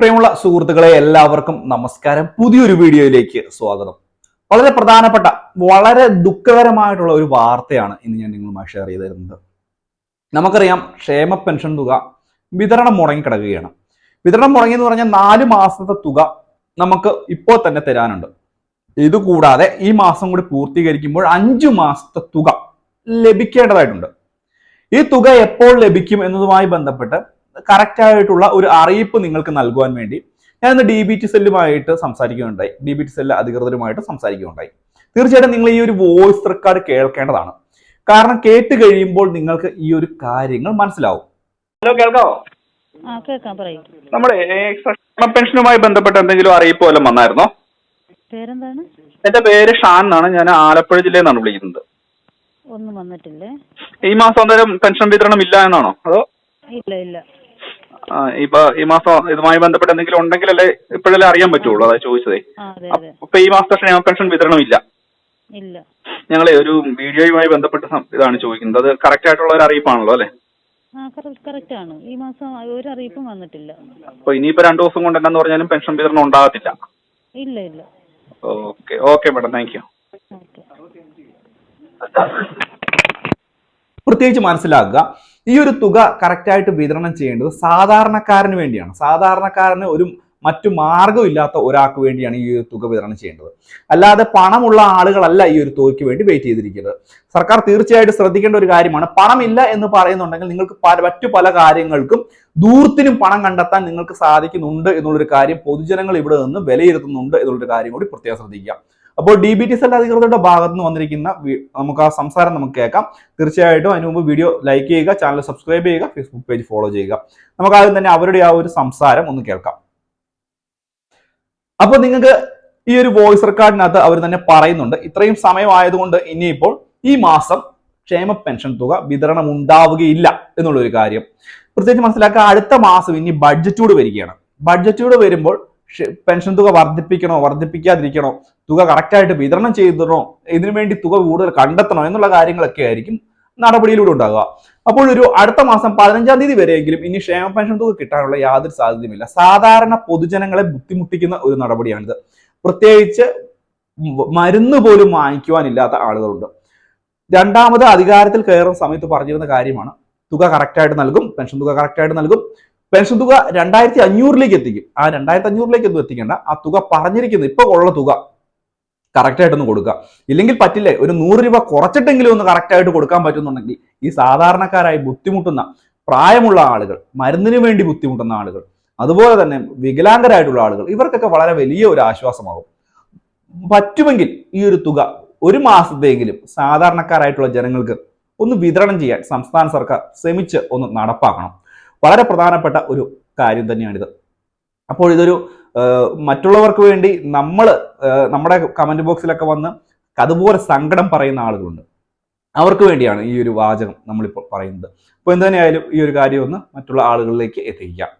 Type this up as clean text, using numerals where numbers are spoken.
പ്രിയമുള്ള സുഹൃത്തുക്കളെ എല്ലാവർക്കും നമസ്കാരം. പുതിയൊരു വീഡിയോയിലേക്ക് സ്വാഗതം. വളരെ പ്രധാനപ്പെട്ട വളരെ ദുഃഖകരമായിട്ടുള്ള ഒരു വാർത്തയാണ് ഇന്ന് ഞാൻ നിങ്ങളുമായി ഷെയർ ചെയ്ത് തരുന്നത്. നമുക്കറിയാം, ക്ഷേമ പെൻഷൻ തുക വിതരണം മുടങ്ങിക്കിടക്കുകയാണ്. വിതരണം മുടങ്ങിയെന്ന് പറഞ്ഞാൽ 4 മാസത്തെ തുക നമുക്ക് ഇപ്പോൾ തന്നെ തരാനുണ്ട്. ഇതുകൂടാതെ ഈ മാസം കൂടി പൂർത്തീകരിക്കുമ്പോൾ 5 മാസത്തെ തുക ലഭിക്കേണ്ടതായിട്ടുണ്ട്. ഈ തുക എപ്പോൾ ലഭിക്കും എന്നതുമായി ബന്ധപ്പെട്ട് കറക്റ്റ് ആയിട്ടുള്ള ഒരു അറിയിപ്പ് നിങ്ങൾക്ക് നൽകുവാൻ വേണ്ടി ഞാൻ ഇന്ന് DBT സെല്ലുമായിട്ട് സംസാരിക്കുകയുണ്ടായി. DBT സെല്ല് അധികൃതരുമായിട്ട് സംസാരിക്കുകയുണ്ടായി. തീർച്ചയായിട്ടും നിങ്ങൾ ഈ ഒരു വോയിസ് റെക്കോർഡ് കേൾക്കേണ്ടതാണ്. കാരണം കേട്ട് കഴിയുമ്പോൾ നിങ്ങൾക്ക് ഈ ഒരു കാര്യങ്ങൾ മനസ്സിലാവും. ഹലോ, കേൾക്കാവോ? നമ്മുടെ പെൻഷനുമായി ബന്ധപ്പെട്ട എന്തെങ്കിലും അറിയിപ്പ് വല്ലതും വന്നായിരുന്നോ? പേരെന്താണ്? എന്റെ പേര് ഷാൻ എന്നാണ്. ഞാൻ ആലപ്പുഴ ജില്ലയിൽ നിന്നാണ് വിളിക്കുന്നത്. ഒന്നും വന്നിട്ടില്ലേ? ഈ മാസം അന്നേരം പെൻഷൻ വിതരണം ഇല്ല എന്നാണോ? അതോ ഇല്ല. ഇപ്പൊ ഈ മാസം ഇതുമായി ബന്ധപ്പെട്ട് എന്തെങ്കിലും ഉണ്ടെങ്കിലല്ലേ ഇപ്പോഴല്ലേ അറിയാൻ പറ്റുള്ളൂ. അതായത് ചോദിച്ചതേ. അപ്പൊ ഈ മാസത്തെ ക്ഷേമ പെൻഷൻ വിതരണം ഇല്ല. ഞങ്ങളെ ഒരു വീഡിയോയുമായി ബന്ധപ്പെട്ട് ഇതാണ് ചോദിക്കുന്നത്. അത് കറക്റ്റ് ആയിട്ടുള്ള ഒരു അറിയിപ്പാണല്ലോ അല്ലെ? കറക്റ്റ് ആണ്. ഈ മാസം ഒരു അറിയിപ്പും വന്നിട്ടില്ല. അപ്പൊ ഇനിയിപ്പോ 2 ദിവസം കൊണ്ട് എന്താന്ന് പറഞ്ഞാലും പെൻഷൻ വിതരണം ഉണ്ടാകത്തില്ല. ഇല്ല. Okay madam, thank you. പ്രത്യേകിച്ച് മനസ്സിലാക്കുക, ഈ ഒരു തുക കറക്റ്റായിട്ട് വിതരണം ചെയ്യേണ്ടത് സാധാരണക്കാരന് വേണ്ടിയാണ്. സാധാരണക്കാരന് മറ്റു മാർഗമില്ലാത്ത ഒരാൾക്ക് വേണ്ടിയാണ് ഈ ഒരു തുക വിതരണം ചെയ്യേണ്ടത്. അല്ലാതെ പണമുള്ള ആളുകളല്ല ഈ ഒരു തുകയ്ക്ക് വേണ്ടി വെയിറ്റ് ചെയ്തിരിക്കുന്നത്. സർക്കാർ തീർച്ചയായിട്ടും ശ്രദ്ധിക്കേണ്ട ഒരു കാര്യമാണ്, പണമില്ല എന്ന് പറയുന്നുണ്ടെങ്കിൽ നിങ്ങൾക്ക് മറ്റു പല കാര്യങ്ങൾക്കും ദൂരത്തിനും പണം കണ്ടെത്താൻ നിങ്ങൾക്ക് സാധിക്കുന്നുണ്ട് എന്നുള്ളൊരു കാര്യം പൊതുജനങ്ങൾ ഇവിടെ നിന്ന് വിലയിരുത്തുന്നുണ്ട് എന്നുള്ളൊരു കാര്യം കൂടി പ്രത്യേകം ശ്രദ്ധിക്കുക. അപ്പോൾ DBT സെൽ അധികൃതരുടെ ഭാഗത്ത് നിന്ന് വന്നിരിക്കുന്ന നമുക്ക് ആ സംസാരം നമുക്ക് കേൾക്കാം. തീർച്ചയായിട്ടും അതിന് മുമ്പ് വീഡിയോ ലൈക്ക് ചെയ്യുക, ചാനൽ സബ്സ്ക്രൈബ് ചെയ്യുക, ഫേസ്ബുക്ക് പേജ് ഫോളോ ചെയ്യുക. നമുക്ക് ആദ്യം തന്നെ അവരുടെ ആ ഒരു സംസാരം ഒന്ന് കേൾക്കാം. അപ്പോൾ നിങ്ങൾക്ക് ഈ ഒരു വോയിസ് റെക്കോർഡിനകത്ത് അവർ തന്നെ പറയുന്നുണ്ട്, ഇത്രയും സമയമായതുകൊണ്ട് ഇനിയിപ്പോൾ ഈ മാസം ക്ഷേമ പെൻഷൻ തുക വിതരണം ഉണ്ടാവുകയില്ല എന്നുള്ളൊരു കാര്യം പ്രത്യേകിച്ച് മനസ്സിലാക്കുക. അടുത്ത മാസം ഇനി ബഡ്ജറ്റൂടെ വരികയാണ്. ബഡ്ജറ്റൂടെ വരുമ്പോൾ പെൻഷൻ തുക വർദ്ധിപ്പിക്കണോ വർദ്ധിപ്പിക്കാതിരിക്കണോ, തുക കറക്റ്റായിട്ട് വിതരണം ചെയ്തണോ, ഇതിനു വേണ്ടി തുക കൂടുതൽ കണ്ടെത്തണോ എന്നുള്ള കാര്യങ്ങളൊക്കെ ആയിരിക്കും നടപടിയിലൂടെ ഉണ്ടാകുക. അപ്പോൾ ഒരു അടുത്ത മാസം 15-ാം തീയതി വരെയെങ്കിലും ഇനി ക്ഷേമ പെൻഷൻ തുക കിട്ടാനുള്ള യാതൊരു സാധ്യതയുമില്ല. സാധാരണ പൊതുജനങ്ങളെ ബുദ്ധിമുട്ടിക്കുന്ന ഒരു നടപടിയാണിത്. പ്രത്യേകിച്ച് മരുന്ന് പോലും വാങ്ങിക്കുവാനില്ലാത്ത ആളുകളുണ്ട്. രണ്ടാമത് അധികാരത്തിൽ കയറുന്ന സമയത്ത് പറഞ്ഞിരുന്ന കാര്യമാണ്, തുക കറക്റ്റായിട്ട് നൽകും, പെൻഷൻ തുക കറക്റ്റായിട്ട് നൽകും, പെൻഷൻ തുക 2500 എത്തിക്കും. ആ 2500 ഒന്നും എത്തിക്കേണ്ട, ആ തുക പറഞ്ഞിരിക്കുന്നത് ഇപ്പൊ ഉള്ള തുക കറക്റ്റായിട്ടൊന്ന് കൊടുക്കുക. ഇല്ലെങ്കിൽ പറ്റില്ലേ, ഒരു 100 രൂപ കുറച്ചിട്ടെങ്കിലും ഒന്ന് കറക്റ്റായിട്ട് കൊടുക്കാൻ പറ്റുന്നുണ്ടെങ്കിൽ ഈ സാധാരണക്കാരായി ബുദ്ധിമുട്ടുന്ന പ്രായമുള്ള ആളുകൾ, മരുന്നിന് വേണ്ടി ബുദ്ധിമുട്ടുന്ന ആളുകൾ, അതുപോലെ തന്നെ വികലാംഗരായിട്ടുള്ള ആളുകൾ, ഇവർക്കൊക്കെ വളരെ വലിയ ഒരു ആശ്വാസമാകും. പറ്റുമെങ്കിൽ ഈ ഒരു തുക ഒരു മാസത്തെയെങ്കിലും സാധാരണക്കാരായിട്ടുള്ള ജനങ്ങൾക്ക് ഒന്ന് വിതരണം ചെയ്യാൻ സംസ്ഥാന സർക്കാർ ശ്രമിച്ച് ഒന്ന് നടപ്പാക്കണം. വളരെ പ്രധാനപ്പെട്ട ഒരു കാര്യം തന്നെയാണിത്. അപ്പോൾ ഇതൊരു മറ്റുള്ളവർക്ക് വേണ്ടി നമ്മുടെ കമന്റ് ബോക്സിലൊക്കെ വന്ന് അതുപോലെ സങ്കടം പറയുന്ന ആളുകളുണ്ട്. അവർക്ക് വേണ്ടിയാണ് ഈ ഒരു വാചകം നമ്മളിപ്പോൾ പറയുന്നത്. അപ്പോൾ എന്തുതന്നെയായാലും ഈ ഒരു കാര്യം ഒന്ന് മറ്റുള്ള ആളുകളിലേക്ക് എത്തിക്കാം.